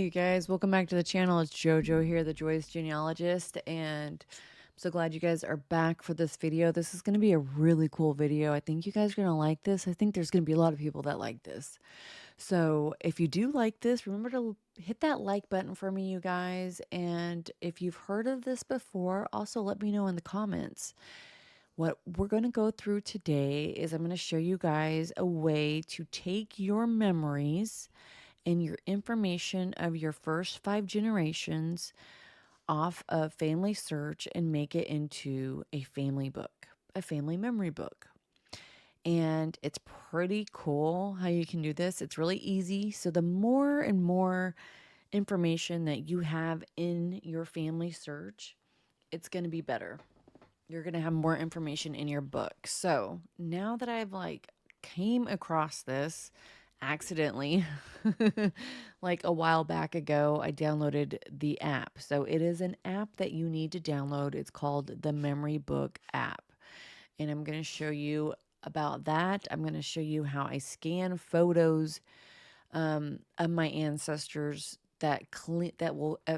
you guys, welcome back to the channel. It's JoJo here, the Joyous Genealogist, and I'm so glad you guys are back for this video. This is going to be a really cool video. I think you guys are going to like this. I think there's going to be a lot of people that like this. So if you do like this, remember to hit that like button for me, you guys. And if you've heard of this before, also let me know in the comments. What we're going to go through today is I'm going to show you guys a way to take your memories and your information of your first 5 generations off of FamilySearch and make it into a family book, a family memory book. And it's pretty cool how you can do this. It's really easy. So the more and more information that you have in your FamilySearch, it's going to be better. You're going to have more information in your book. So now that I've came across this accidentally, like a while back ago, I downloaded the app. So it is an app that you need to download. It's called the Memory Book app. And I'm going to show you about that. I'm going to show you how I scan photos of my ancestors a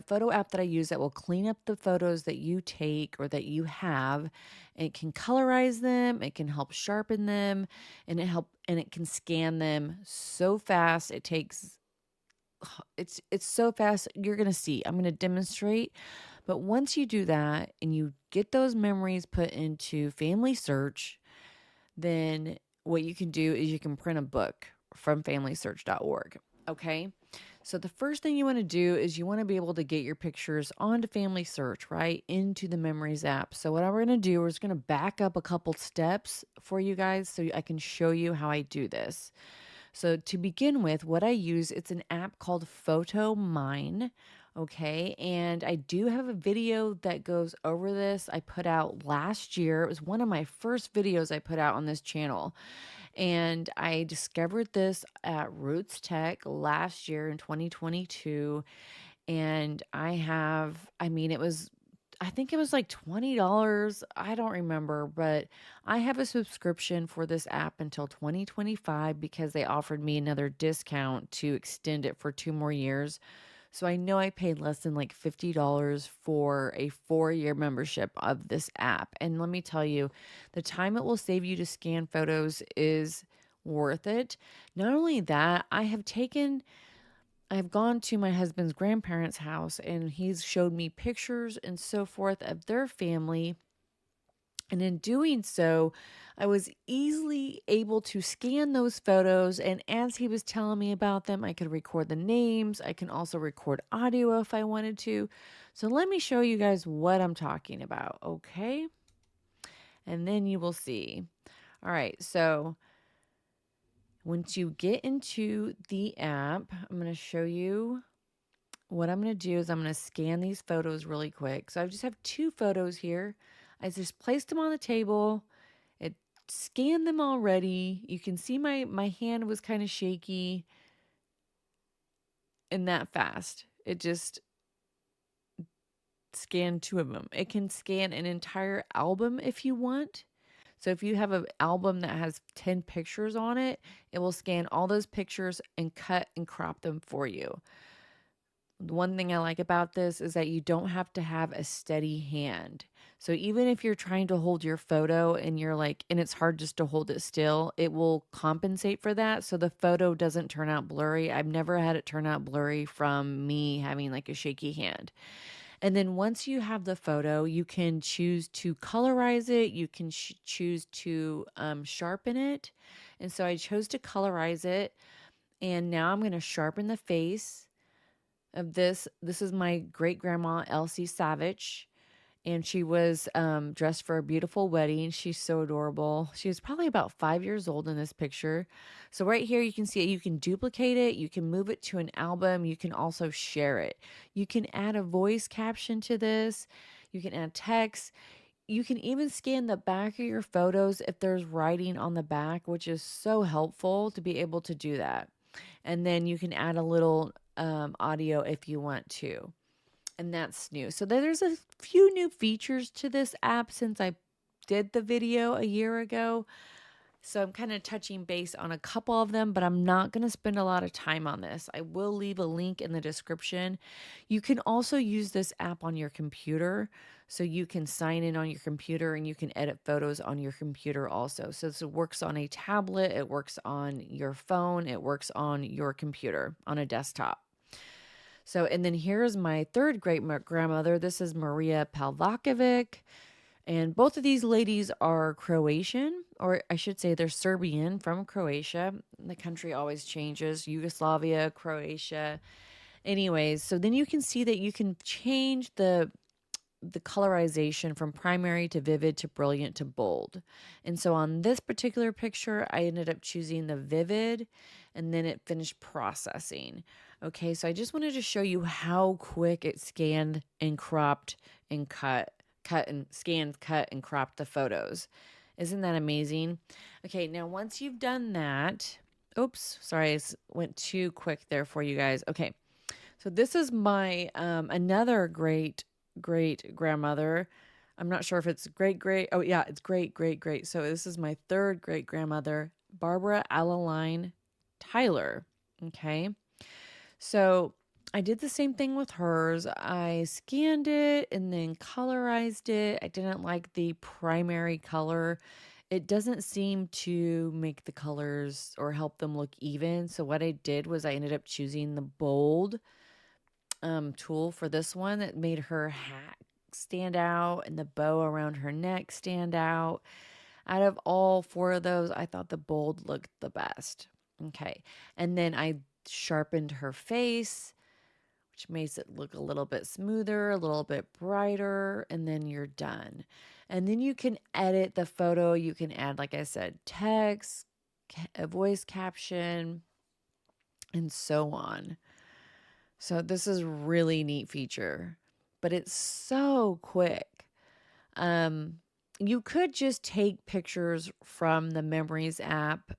photo app that I use that will clean up the photos that you take or that you have. It can colorize them, it can help sharpen them, and it can scan them so fast. It's so fast. You're going to see. I'm going to demonstrate. But once you do that and you get those memories put into FamilySearch, then what you can do is you can print a book from familysearch.org. Okay? So the first thing you want to do is you want to be able to get your pictures onto FamilySearch, right, into the Memories app. So what I'm going to do is going to back up a couple steps for you guys so I can show you how I do this. So to begin with, what I use, it's an app called Photomyne, okay? And I do have a video that goes over this I put out last year. It was one of my first videos I put out on this channel. And I discovered this at Roots Tech last year in 2022. And I think it was like $20. I don't remember, but I have a subscription for this app until 2025 because they offered me another discount to extend it for 2 more years. So I know I paid less than like $50 for a 4-year membership of this app. And let me tell you, the time it will save you to scan photos is worth it. Not only that, I've gone to my husband's grandparents' house and he's showed me pictures and so forth of their family. And in doing so, I was easily able to scan those photos. And as he was telling me about them, I could record the names. I can also record audio if I wanted to. So let me show you guys what I'm talking about, okay? And then you will see. All right, so once you get into the app, I'm going to show you what I'm going to do is I'm going to scan these photos really quick. So I just have 2 photos here. I just placed them on the table. It scanned them already. You can see my hand was kind of shaky and that fast. It just scanned 2 of them. It can scan an entire album if you want. So if you have an album that has 10 pictures on it, it will scan all those pictures and cut and crop them for you. The one thing I like about this is that you don't have to have a steady hand. So even if you're trying to hold your photo and and it's hard just to hold it still, it will compensate for that. So the photo doesn't turn out blurry. I've never had it turn out blurry from me having like a shaky hand. And then once you have the photo, you can choose to colorize it. You can choose to sharpen it. And so I chose to colorize it. And now I'm going to sharpen the face of this. This is my great grandma, Elsie Savage. And she was dressed for a beautiful wedding. She's so adorable. She was probably about 5 years old in this picture. So right here, you can see it. You can duplicate it. You can move it to an album. You can also share it. You can add a voice caption to this. You can add text. You can even scan the back of your photos if there's writing on the back, which is so helpful to be able to do that. And then you can add a little audio if you want to. And that's new. So there's a few new features to this app since I did the video a year ago. So I'm kind of touching base on a couple of them, but I'm not going to spend a lot of time on this. I will leave a link in the description. You can also use this app on your computer. So you can sign in on your computer and you can edit photos on your computer also. So this works on a tablet, it works on your phone, it works on your computer, on a desktop. So, and then here's my third great grandmother. This is Maria Palvakovic. And both of these ladies are Croatian, or I should say they're Serbian from Croatia. The country always changes, Yugoslavia, Croatia. Anyways, so then you can see that you can change the colorization from primary to vivid to brilliant to bold. And so on this particular picture, I ended up choosing the vivid and then it finished processing. Okay, so I just wanted to show you how quick it scanned and cropped and cut and scanned, cut and cropped the photos. Isn't that amazing? Okay, now once you've done that, oops, sorry, I went too quick there for you guys. Okay, so this is my another great grandmother. I'm not sure if it's great. Oh yeah, it's great. So this is my third great grandmother, Barbara Alaline Tyler. Okay. So I did the same thing with hers. I scanned it and then colorized it. I didn't like the primary color. It doesn't seem to make the colors or help them look even. So what I did was I ended up choosing the bold tool for this one that made her hat stand out and the bow around her neck stand out. Out of all four of those, I thought the bold looked the best. Okay. And then I sharpened her face, which makes it look a little bit smoother, a little bit brighter, and then you're done. And then you can edit the photo. You can add, like I said, text, a voice caption, and so on. So this is a really neat feature, but it's so quick. You could just take pictures from the Memories app,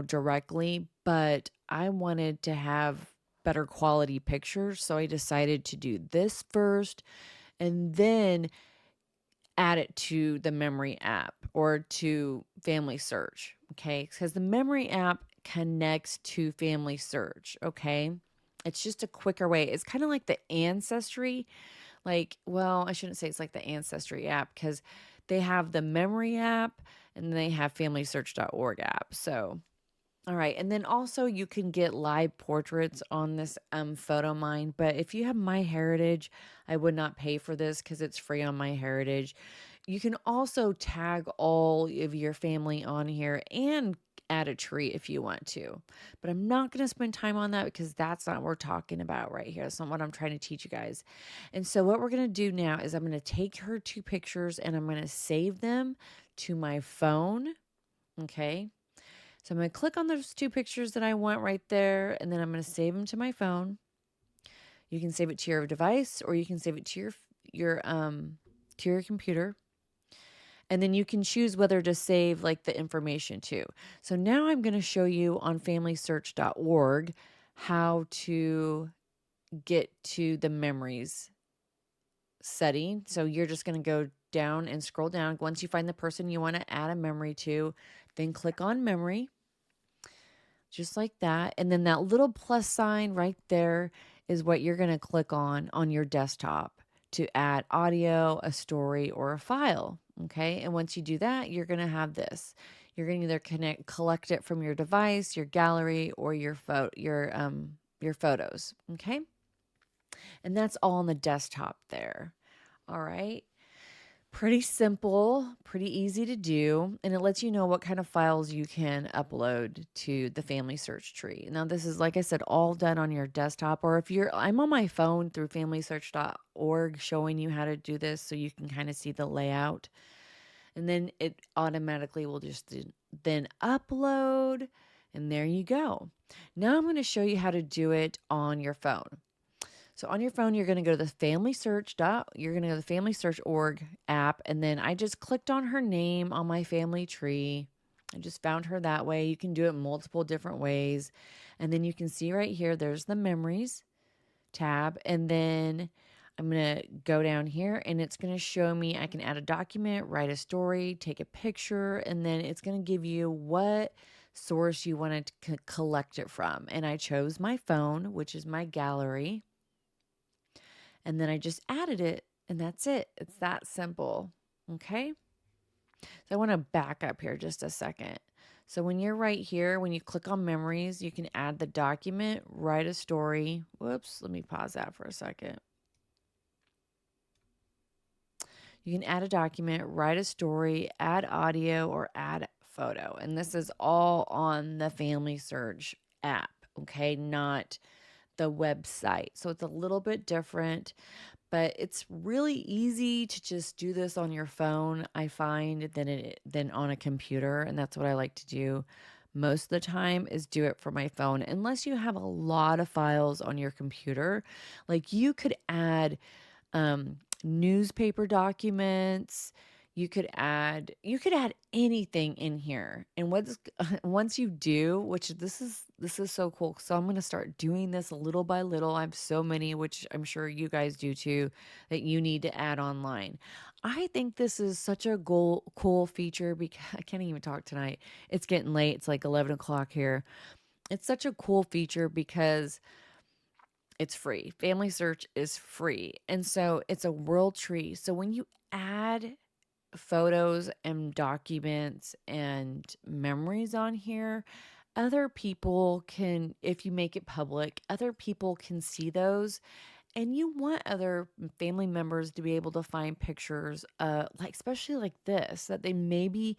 directly, but I wanted to have better quality pictures, so I decided to do this first and then add it to the Memory app or to FamilySearch, okay? Because the Memory app connects to FamilySearch, okay? It's just a quicker way. It's kind of like the Ancestry. Well, I shouldn't say it's like the Ancestry app because they have the Memory app and they have FamilySearch.org app. So, all right. And then also you can get live portraits on this Photomyne. But if you have MyHeritage, I would not pay for this because it's free on MyHeritage. You can also tag all of your family on here and add a tree if you want to. But I'm not going to spend time on that because that's not what we're talking about right here. That's not what I'm trying to teach you guys. And so what we're going to do now is I'm going to take her two pictures and I'm going to save them to my phone. Okay. So I'm going to click on those two pictures that I want right there, and then I'm going to save them to my phone. You can save it to your device, or you can save it to your computer. And then you can choose whether to save the information to. So now I'm going to show you on FamilySearch.org how to get to the memories setting. So you're just going to go down and scroll down. Once you find the person you want to add a memory to, then click on memory. Just like that. And then that little plus sign right there is what you're going to click on your desktop to add audio, a story, or a file. Okay. And once you do that, you're going to have this. You're going to either collect it from your device, your gallery, or your photos. Okay. And that's all on the desktop there. All right. Pretty simple, pretty easy to do, and it lets you know what kind of files you can upload to the FamilySearch tree. Now, this is, like I said, all done on your desktop, or I'm on my phone through FamilySearch.org showing you how to do this so you can kind of see the layout. And then it automatically will just then upload, and there you go. Now I'm going to show you how to do it on your phone. So on your phone, you're going to go to the FamilySearch.org app, and then I just clicked on her name on my family tree. I just found her that way. You can do it multiple different ways. And then you can see right here, there's the memories tab. And then I'm going to go down here and it's going to show me I can add a document, write a story, take a picture, and then it's going to give you what source you want to collect it from. And I chose my phone, which is my gallery. And then I just added it and that's it. It's that simple. Okay. So I want to back up here just a second. So when you're right here, when you click on memories, you can add the document, write a story. Whoops, let me pause that for a second. You can add a document, write a story, add audio, or add photo. And this is all on the FamilySearch app, okay? Not the website. So it's a little bit different, but it's really easy to just do this on your phone, I find, than on a computer. And that's what I like to do most of the time, is do it for my phone. Unless you have a lot of files on your computer, like you could add newspaper documents. You could add anything in here. And what's once you do, which this is so cool. So I'm going to start doing this little by little. I have so many, which I'm sure you guys do too, that you need to add online. I think this is such a cool feature because I can't even talk tonight. It's getting late. It's like 11 o'clock here. It's such a cool feature because it's free. FamilySearch is free. And so it's a world tree. So when you add photos and documents and memories on here, other people can, if you make it public, other people can see those. And you want other family members to be able to find pictures, like especially like this, that they maybe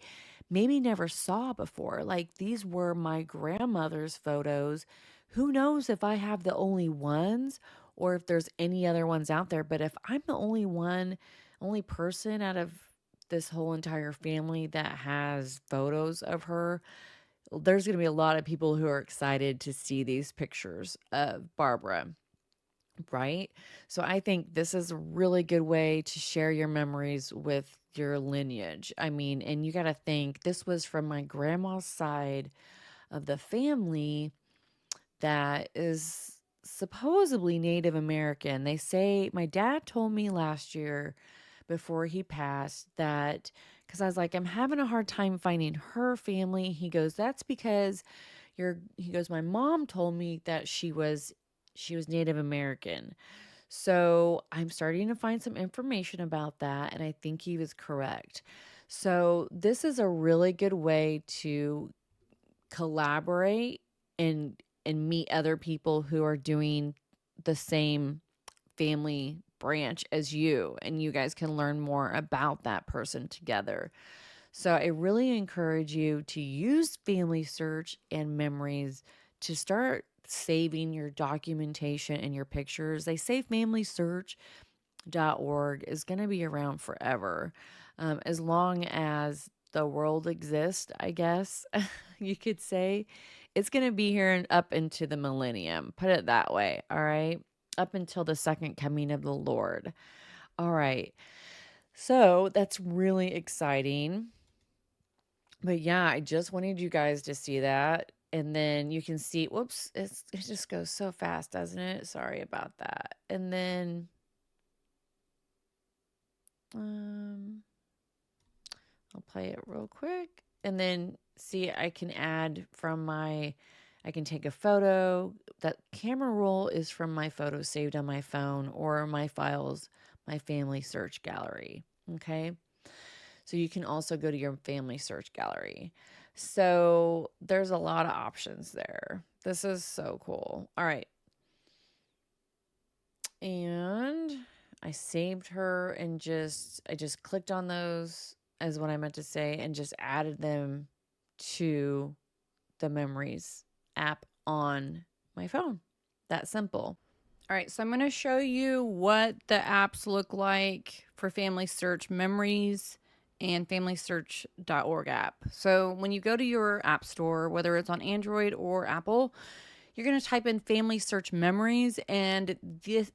never saw before. Like these were my grandmother's photos. Who knows if I have the only ones or if there's any other ones out there. But if I'm the only person out of this whole entire family that has photos of her, there's going to be a lot of people who are excited to see these pictures of Barbara. Right? So I think this is a really good way to share your memories with your lineage. I mean, and you got to think this was from my grandma's side of the family that is supposedly Native American. They say my dad told me last year before he passed that, because I was like, I'm having a hard time finding her family. He goes, that's because he goes, my mom told me that she was Native American. So I'm starting to find some information about that, and I think he was correct. So this is a really good way to collaborate and meet other people who are doing the same family branch as you, and you guys can learn more about that person together. So I really encourage you to use FamilySearch and Memories to start saving your documentation and your pictures. They say FamilySearch.org is going to be around forever, as long as the world exists, I guess you could say. It's going to be here and up into the millennium. Put it that way. All right. Up until the second coming of the Lord. All right. So that's really exciting. But yeah, I just wanted you guys to see that. And then you can see, whoops, it just goes so fast, doesn't it? Sorry about that. And then um I'll play it real quick. And then see, I can I can take a photo. That camera roll is from my photos saved on my phone or my files, my FamilySearch gallery. Okay. So you can also go to your FamilySearch gallery. So there's a lot of options there. This is so cool. All right. And I saved her and I just clicked on those, as what I meant to say, and just added them to the Memories app on my phone. That simple. All right, so I'm going to show you what the apps look like for FamilySearch Memories and FamilySearch.org app. So when you go to your app store, whether it's on Android or Apple, you're going to type in FamilySearch Memories, and the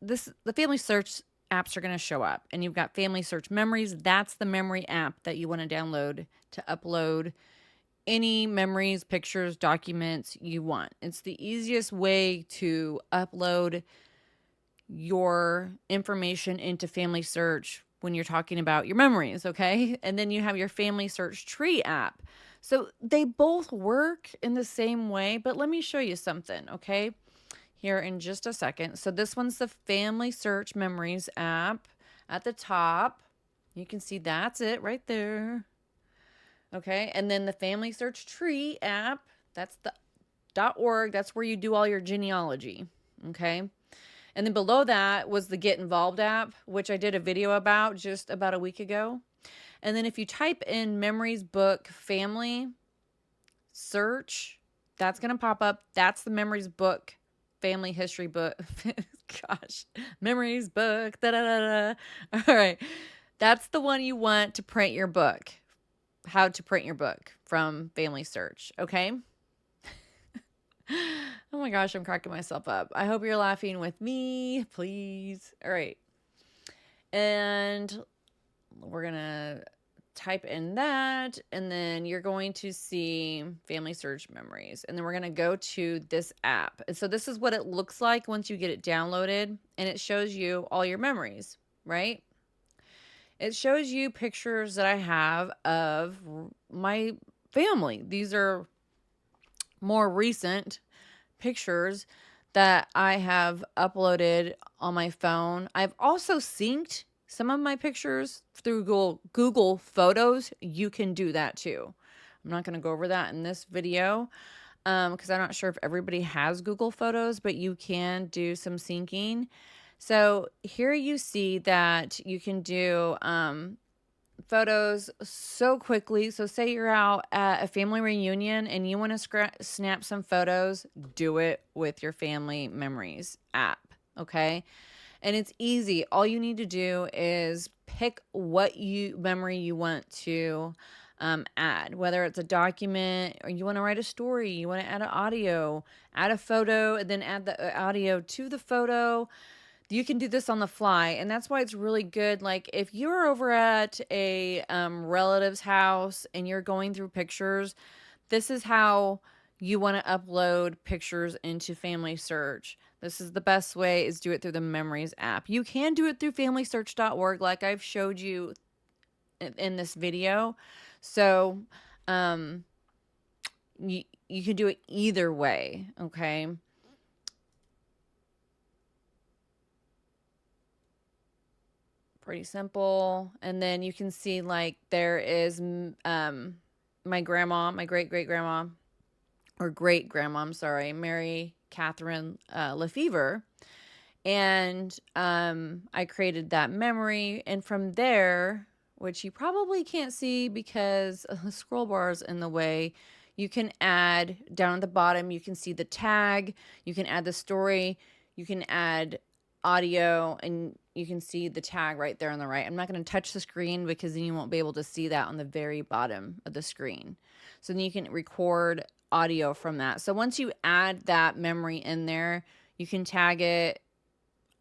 FamilySearch apps are going to show up. And you've got FamilySearch Memories. That's the memory app that you want to download to upload any memories, pictures, documents you want. It's the easiest way to upload your information into FamilySearch when you're talking about your memories, okay? And then you have your FamilySearch tree app. So they both work in the same way, but let me show you something, okay? Here in just a second. So this one's the FamilySearch Memories app at the top. You can see that's it right there. Okay, and then the FamilySearch Tree app, that's the .org, that's where you do all your genealogy, okay? And then below that was the Get Involved app, which I did a video about just about a week ago. And then if you type in Memories Book Family Search, that's going to pop up. That's the Memories Book Family History book. Gosh, Memories Book. Da, da, da, da. All right. That's the one you want to print your book. How to print your book from FamilySearch. Okay. Oh my gosh, I'm cracking myself up. I hope you're laughing with me, please. All right. And we're going to type in that, and then you're going to see FamilySearch Memories. And then we're going to go to this app. And so this is what it looks like once you get it downloaded, and it shows you all your memories, right? It shows you pictures that I have of my family. These are more recent pictures that I have uploaded on my phone. I've also synced some of my pictures through Google Photos. You can do that too. I'm not going to go over that in this video because I'm not sure if everybody has Google Photos, but you can do some syncing. So here you see that you can do photos so quickly. So say you're out at a family reunion and you want to snap some photos, do it with your Family Memories app, okay? And it's easy. All you need to do is pick what memory you want to add, whether it's a document or you want to write a story, you want to add an audio, add a photo, and then add the audio to the photo. You can do this on the fly, and that's why it's really good. Like if you're over at a relative's house and you're going through pictures, this is how you want to upload pictures into FamilySearch. This is the best way, is do it through the Memories app. You can do it through FamilySearch.org like I've showed you in this video. So you can do it either way, okay? Pretty simple. And then you can see like there is my grandma, my great-great-grandma, or great-grandma, I'm sorry, Mary Catherine Lefevre. And I created that memory. And from there, which you probably can't see because the scroll bar is in the way, you can add down at the bottom, you can see the tag, you can add the story, you can add audio, and you can see the tag right there on the right. I'm not going to touch the screen because then you won't be able to see that on the very bottom of the screen. So then you can record audio from that. So once you add that memory in there, you can tag it,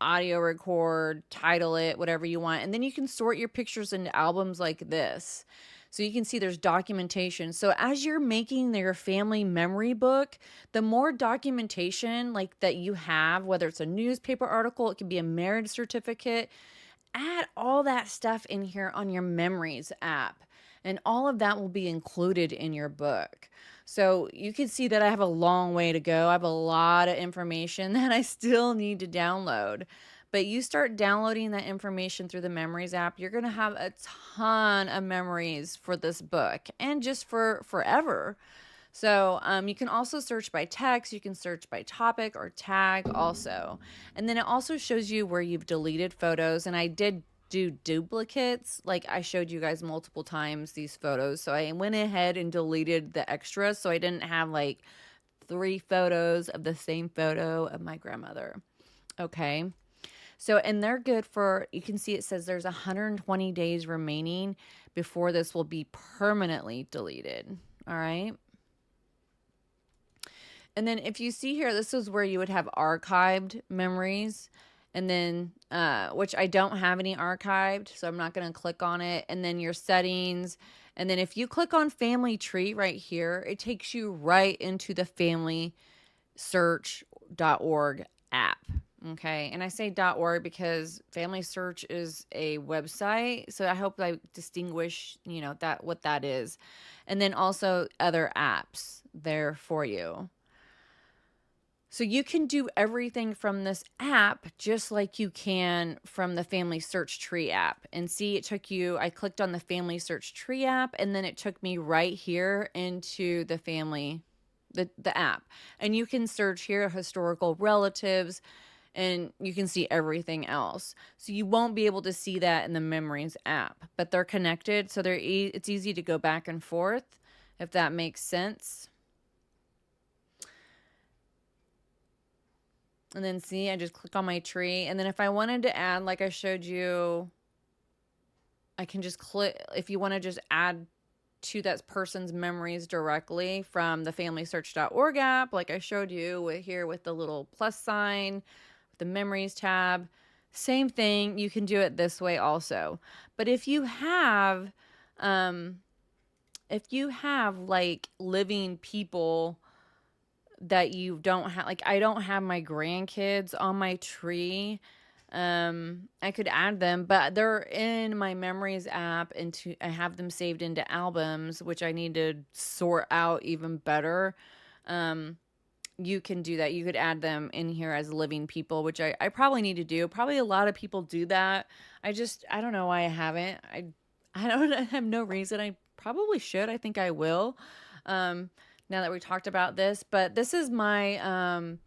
audio record, title it, whatever you want. And then you can sort your pictures into albums like this. So you can see there's documentation. So as you're making your family memory book, the more documentation like that you have, whether it's a newspaper article, it could be a marriage certificate, add all that stuff in here on your Memories app. And all of that will be included in your book. So you can see that I have a long way to go. I have a lot of information that I still need to download. But you start downloading that information through the Memories app, you're going to have a ton of memories for this book and just for forever. So you can also search by text, you can search by topic or tag also. And then it also shows you where you've deleted photos. And I did do duplicates, like I showed you guys multiple times these photos. So I went ahead and deleted the extras so I didn't have like 3 photos of the same photo of my grandmother. Okay. So, and they're good for, you can see it says there's 120 days remaining before this will be permanently deleted. All right. And then if you see here, this is where you would have archived memories. And then, which I don't have any archived, so I'm not going to click on it. And then your settings. And then if you click on Family Tree right here, it takes you right into the FamilySearch.org app. Okay. And I say .org because Family Search is a website. So I hope I distinguish, that what that is. And then also other apps there for you. So you can do everything from this app just like you can from the Family Search Tree app. And see, it took you, I clicked on the Family Search Tree app and then it took me right here into the app. And you can search here historical relatives and you can see everything else. So you won't be able to see that in the Memories app, but they're connected, so it's easy to go back and forth, if that makes sense. And then see, I just click on my tree. And then if I wanted to add, like I showed you, I can just click, if you want to just add to that person's memories directly from the FamilySearch.org app, like I showed you here with the little plus sign, the memories tab. Same thing, you can do it this way also. But if you have like living people that you don't have, like I don't have my grandkids on my tree, I could add them, but they're in my memories app, and I have them saved into albums, which I need to sort out even better. You can do that. You could add them in here as living people, which I probably need to do. Probably a lot of people do that. I don't know why I haven't. I don't I have no reason. I probably should. I think I will. Now that we talked about this, but this is my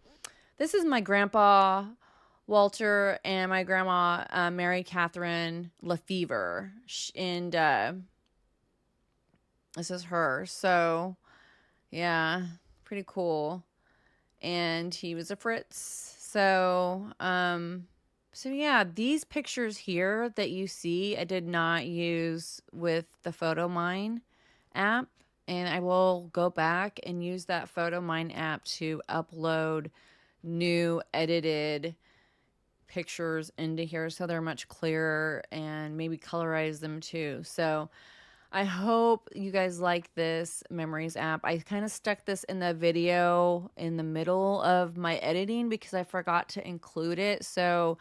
grandpa Walter and my grandma Mary Catherine Lefevre, and this is her. So yeah, pretty cool. And he was a Fritz. So yeah, these pictures here that you see, I did not use with the Photomyne app, and I will go back and use that Photomyne app to upload new edited pictures into here so they're much clearer, and maybe colorize them too. So I hope you guys like this Memories app. I kind of stuck this in the video in the middle of my editing because I forgot to include it. So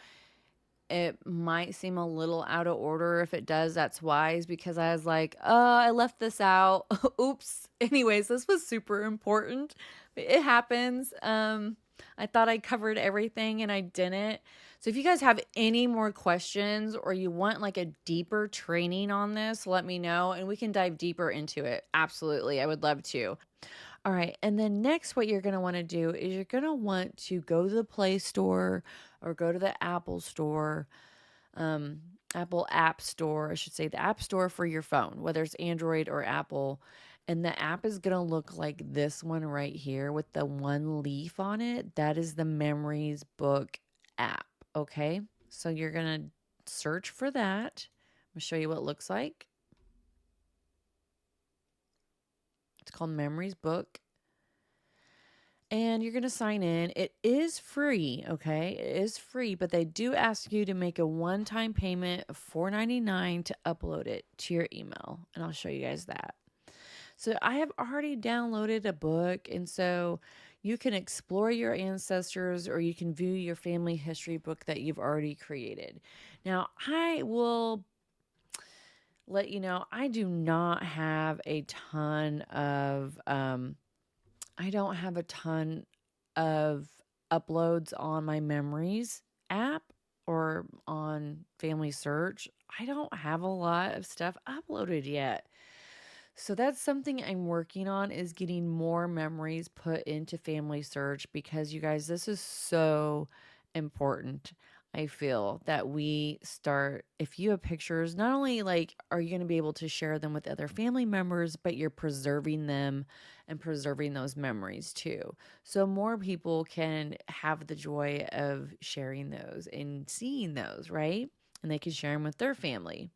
it might seem a little out of order. If it does, that's wise, because I was like, I left this out. Oops. Anyways, this was super important. It happens. I thought I covered everything and I didn't. So if you guys have any more questions or you want like a deeper training on this, let me know and we can dive deeper into it. Absolutely. I would love to. All right. And then next, what you're going to want to do is you're going to want to go to the Play Store or go to the Apple Store, Apple App Store, I should say, the App Store for your phone, whether it's Android or Apple. And the app is going to look like this one right here with the one leaf on it. That is the Memories Book app. Okay. So you're going to search for that. I'm going to show you what it looks like. It's called Memories Book. And you're going to sign in. It is free, okay? It is free, but they do ask you to make a one-time payment of $4.99 to upload it to your email. And I'll show you guys that. So I have already downloaded a book, and so you can explore your ancestors or you can view your family history book that you've already created. Now, I will let you know, I do not have a ton of I don't have a ton of uploads on my Memories app or on Family Search. I don't have a lot of stuff uploaded yet. So that's something I'm working on, is getting more memories put into Family Search, because you guys, this is so important. I feel that we start, if you have pictures, not only like are you going to be able to share them with other family members, but you're preserving them and preserving those memories too. So more people can have the joy of sharing those and seeing those, right? And they can share them with their family.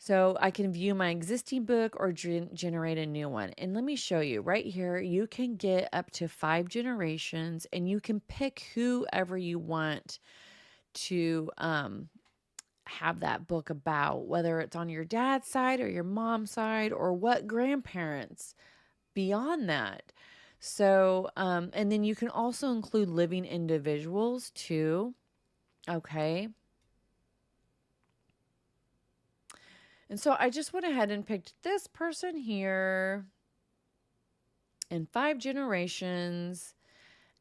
So I can view my existing book or generate a new one. And let me show you right here, you can get up to 5 generations and you can pick whoever you want to have that book about, whether it's on your dad's side or your mom's side or what grandparents beyond that. So, and then you can also include living individuals too. Okay. And so I just went ahead and picked this person here in 5 generations,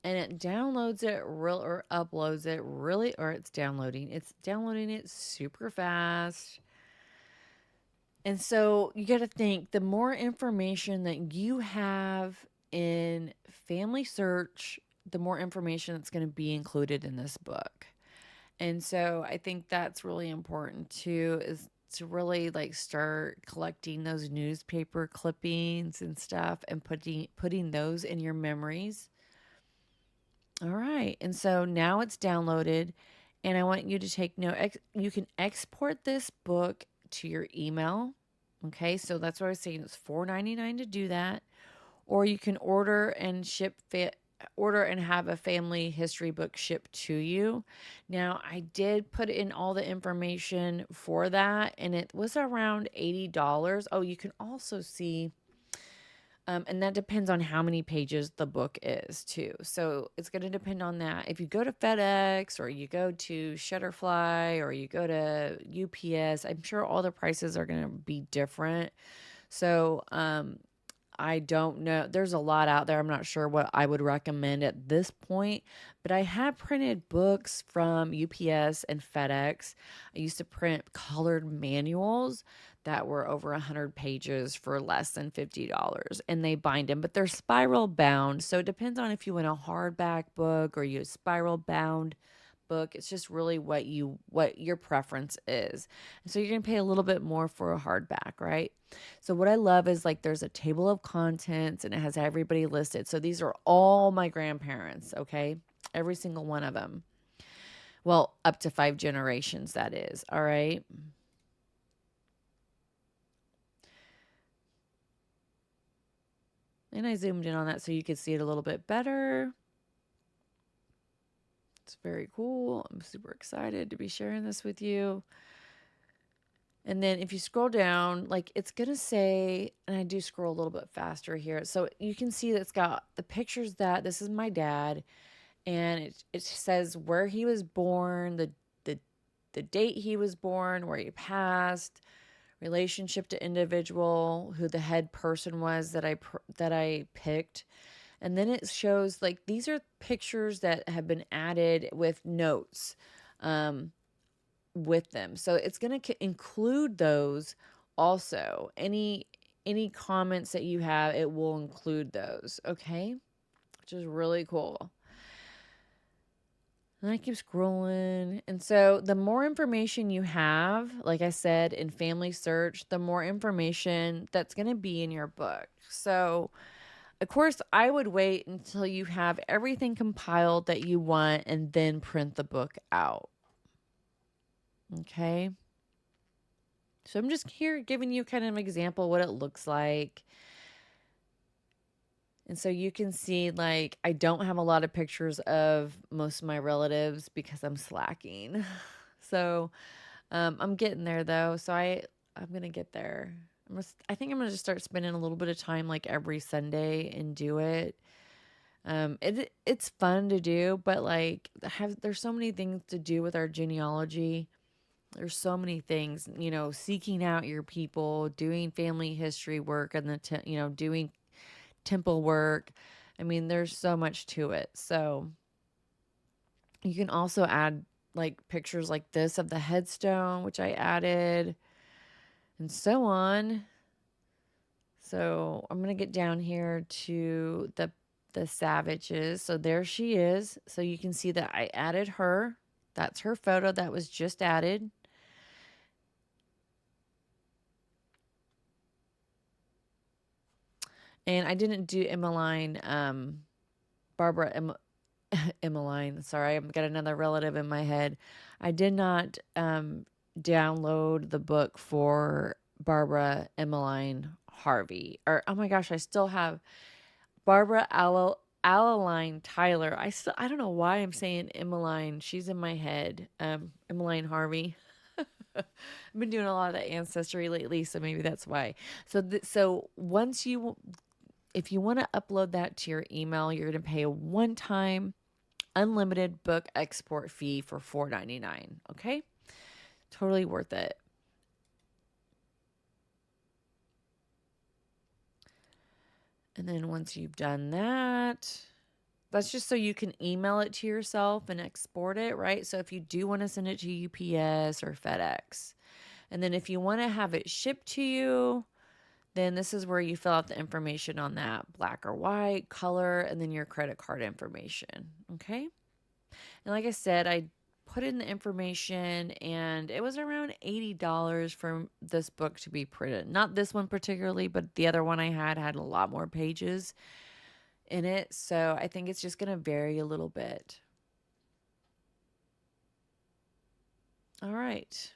and it downloads it real or uploads it really, or it's downloading. It's downloading it super fast. And so you got to think, the more information that you have in Family Search, the more information that's going to be included in this book. And so I think that's really important too, is to really like start collecting those newspaper clippings and stuff and putting those in your memories. All right. And so now it's downloaded, and I want you to take note. You can export this book to your email. Okay, so that's what I was saying. It's $4.99 to do that, or you can order and order and have a family history book shipped to you. Now, I did put in all the information for that, and it was around $80. Oh, you can also see. And that depends on how many pages the book is, too. So it's going to depend on that. If you go to FedEx or you go to Shutterfly or you go to UPS, I'm sure all the prices are going to be different. So I don't know. There's a lot out there. I'm not sure what I would recommend at this point, but I have printed books from UPS and FedEx. I used to print colored manuals that were over 100 pages for less than $50, and they bind them, but they're spiral bound. So it depends on if you want a hardback book or you a spiral bound book. It's just really what your preference is. And so you're going to pay a little bit more for a hardback, right? So what I love is like there's a table of contents and it has everybody listed. So these are all my grandparents, okay? Every single one of them. Well, up to 5 generations, that is. All right. And I zoomed in on that so you could see it a little bit better. It's very cool. I'm super excited to be sharing this with you. And then if you scroll down, like it's going to say, and I do scroll a little bit faster here. So you can see that it's got the pictures that this is my dad, and it says where he was born, the date he was born, where he passed, relationship to individual, who the head person was that I picked. And then it shows like these are pictures that have been added with notes. With them. So it's going to include those also. Any comments that you have, it will include those, okay? Which is really cool. And I keep scrolling. And so the more information you have, like I said, in Family Search, the more information that's going to be in your book. So, of course, I would wait until you have everything compiled that you want and then print the book out. Okay. So I'm just here giving you kind of an example what it looks like. And so you can see, like, I don't have a lot of pictures of most of my relatives because I'm slacking. So I'm getting there though. So I'm gonna get there. I think I'm gonna just start spending a little bit of time like every Sunday and do it. It's fun to do, but like there's so many things to do with our genealogy. There's so many things, seeking out your people, doing family history work, and doing temple work. I mean, there's so much to it. So you can also add like pictures like this of the headstone, which I added, and so on. So I'm going to get down here to the Savages. So there she is. So you can see that I added her. That's her photo that was just added. And I didn't do Emmeline, Barbara Emmeline. Sorry, I've got another relative in my head. I did not download the book for Barbara Emmeline Harvey. Or, oh my gosh, I still have Barbara Alaline Tyler. I don't know why I'm saying Emmeline. She's in my head. Emmeline Harvey. I've been doing a lot of the ancestry lately, so maybe that's why. So once you If you want to upload that to your email, you're going to pay a one-time unlimited book export fee for $4.99. Okay? Totally worth it. And then once you've done that, that's just so you can email it to yourself and export it, right? So if you do want to send it to UPS or FedEx, and then if you want to have it shipped to you, then this is where you fill out the information on that, black or white, color, and then your credit card information. Okay. And like I said, I put in the information and it was around $80 for this book to be printed. Not this one particularly, but the other one I had a lot more pages in it. So I think it's just going to vary a little bit. All right.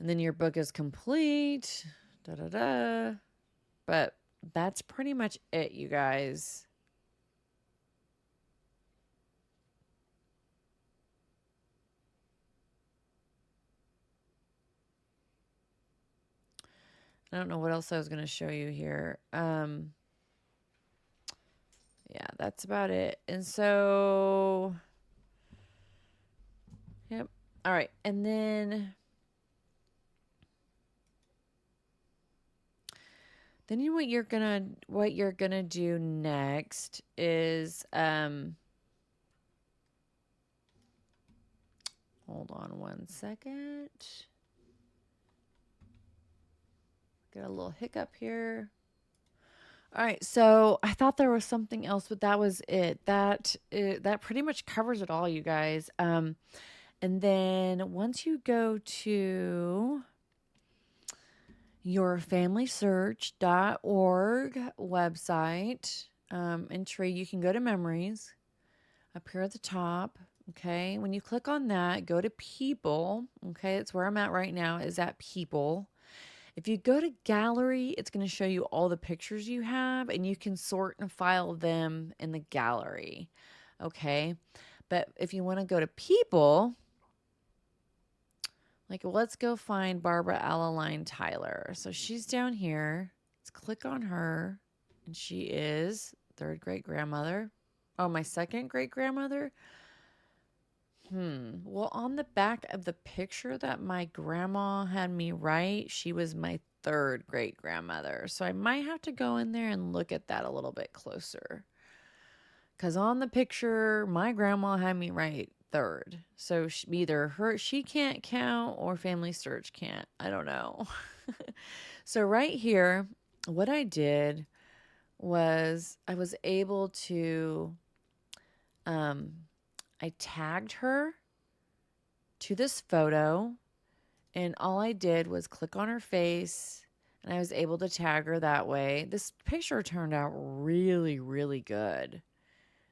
And then your book is complete. Da da da. But that's pretty much it, you guys. I don't know what else I was going to show you here. Yeah, that's about it. And so, yep. All right. And then what you're gonna do next is hold on one second. Get a little hiccup here. All right, so I thought there was something else, but that was it. That pretty much covers it all, you guys. And then once you go to your FamilySearch.org website, entry, you can go to memories up here at the top. Okay, when you click on that, go to people. Okay, it's where I'm at right now, is at people. If you go to gallery, it's going to show you all the pictures you have, and you can sort and file them in the gallery. Okay, but if you want to go to people, like let's go find Barbara Alaline Tyler. So she's down here. Let's click on her, and she is third great grandmother. Oh, my second great grandmother. Well, on the back of the picture that my grandma had me write, she was my third great grandmother. So I might have to go in there and look at that a little bit closer. Because on the picture, my grandma had me write third. So either she can't count or FamilySearch can't. I don't know. So right here, what I did was I was able to I tagged her to this photo, and all I did was click on her face, and I was able to tag her that way. This picture turned out really, really good.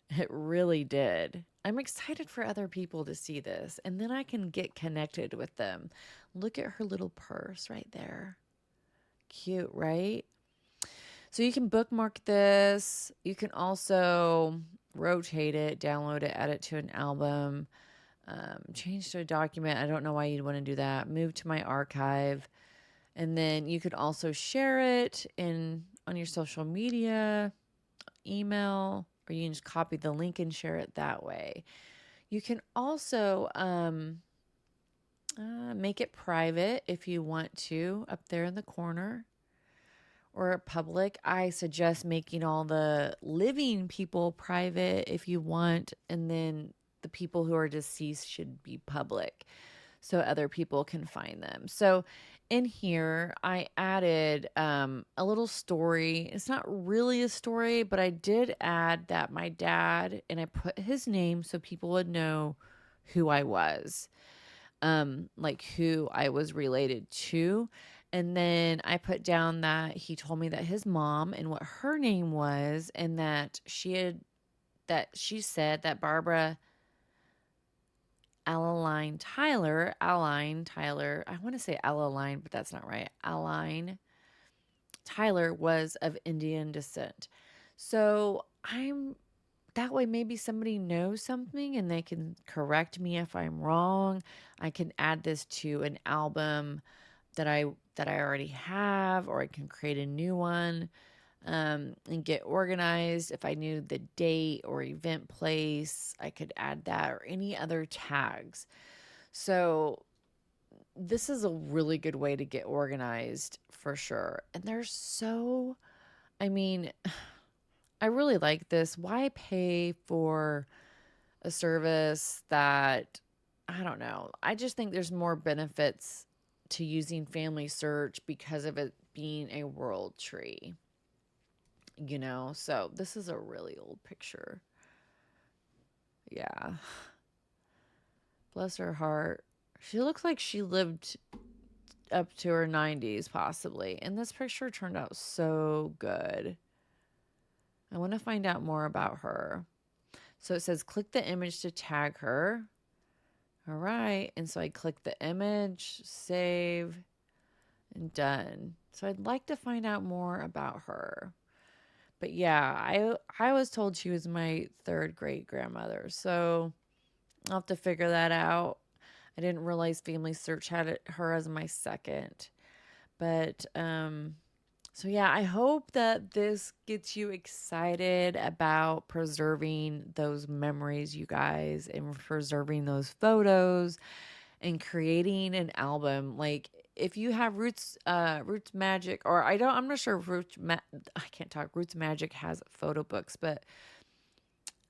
It really did. I'm excited for other people to see this, and then I can get connected with them. Look at her little purse right there. Cute, right? So you can bookmark this. You can also rotate it, download it, add it to an album, change to a document. I don't know why you'd want to do that. Move to my archive. And then you could also share it on your social media, email, or you can just copy the link and share it that way. You can also make it private if you want to, up there in the corner, or public. I suggest making all the living people private if you want, and then the people who are deceased should be public so other people can find them. So in here, I added a little story. It's not really a story, but I did add that my dad, and I put his name so people would know who I was, like who I was related to. And then I put down that he told me that his mom and what her name was, and that she said that Barbara Alaline Tyler, I want to say Alaline, but that's not right. Alaline Tyler was of Indian descent. So that way maybe somebody knows something and they can correct me if I'm wrong. I can add this to an album that I that I already have, or I can create a new one, and get organized. If I knew the date or event place, I could add that, or any other tags. So this is a really good way to get organized for sure. And I mean, I really like this. Why pay for a service that, I don't know. I just think there's more benefits to using Family Search because of it being a world tree, you know? So this is a really old picture. Yeah. Bless her heart. She looks like she lived up to her 90s, possibly. And this picture turned out so good. I want to find out more about her. So it says click the image to tag her. All right. And so I click the image, save, and done. So I'd like to find out more about her. But yeah, I was told she was my third great grandmother. So I'll have to figure that out. I didn't realize Family Search had her as my second. But so yeah, I hope that this gets you excited about preserving those memories, you guys, and preserving those photos and creating an album. Like if you have Roots Magic, or I'm not sure if I can't talk. Roots Magic has photo books, but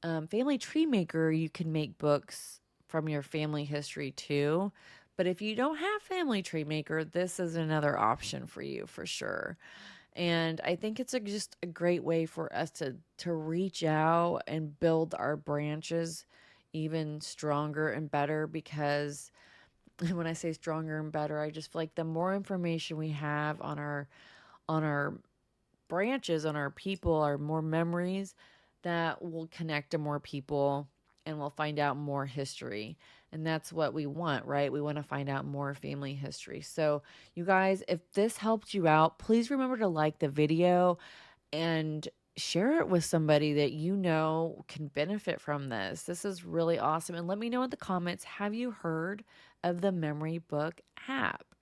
Family Tree Maker, you can make books from your family history too. But if you don't have Family Tree Maker, this is another option for you for sure. And I think it's just a great way for us to reach out and build our branches even stronger and better, because when I say stronger and better, I just feel like the more information we have on our branches, on our people, our more memories, that will connect to more people and we'll find out more history. And that's what we want, right? We want to find out more family history. So, you guys, if this helped you out, please remember to like the video and share it with somebody that you know can benefit from this. This is really awesome. And let me know in the comments, have you heard of the Memory Book app?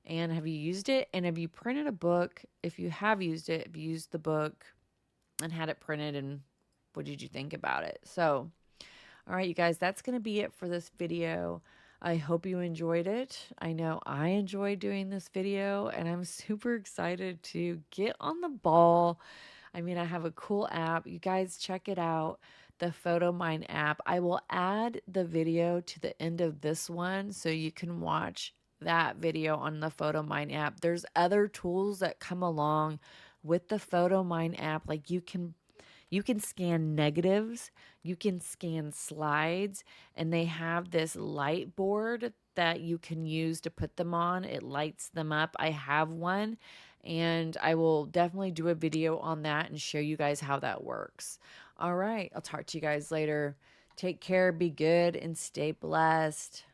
And have you used it? And have you printed a book? If you have used it, have you used the book and had it printed, and what did you think about it? So, all right, you guys, that's going to be it for this video. I hope you enjoyed it. I know I enjoyed doing this video, and I'm super excited to get on the ball. I mean, I have a cool app. You guys check it out, the Photomyne app. I will add the video to the end of this one so you can watch that video on the Photomyne app. There's other tools that come along with the Photomyne app. Like you can scan negatives, you can scan slides, and they have this light board that you can use to put them on. It lights them up. I have one, and I will definitely do a video on that and show you guys how that works. All right, I'll talk to you guys later. Take care, be good, and stay blessed.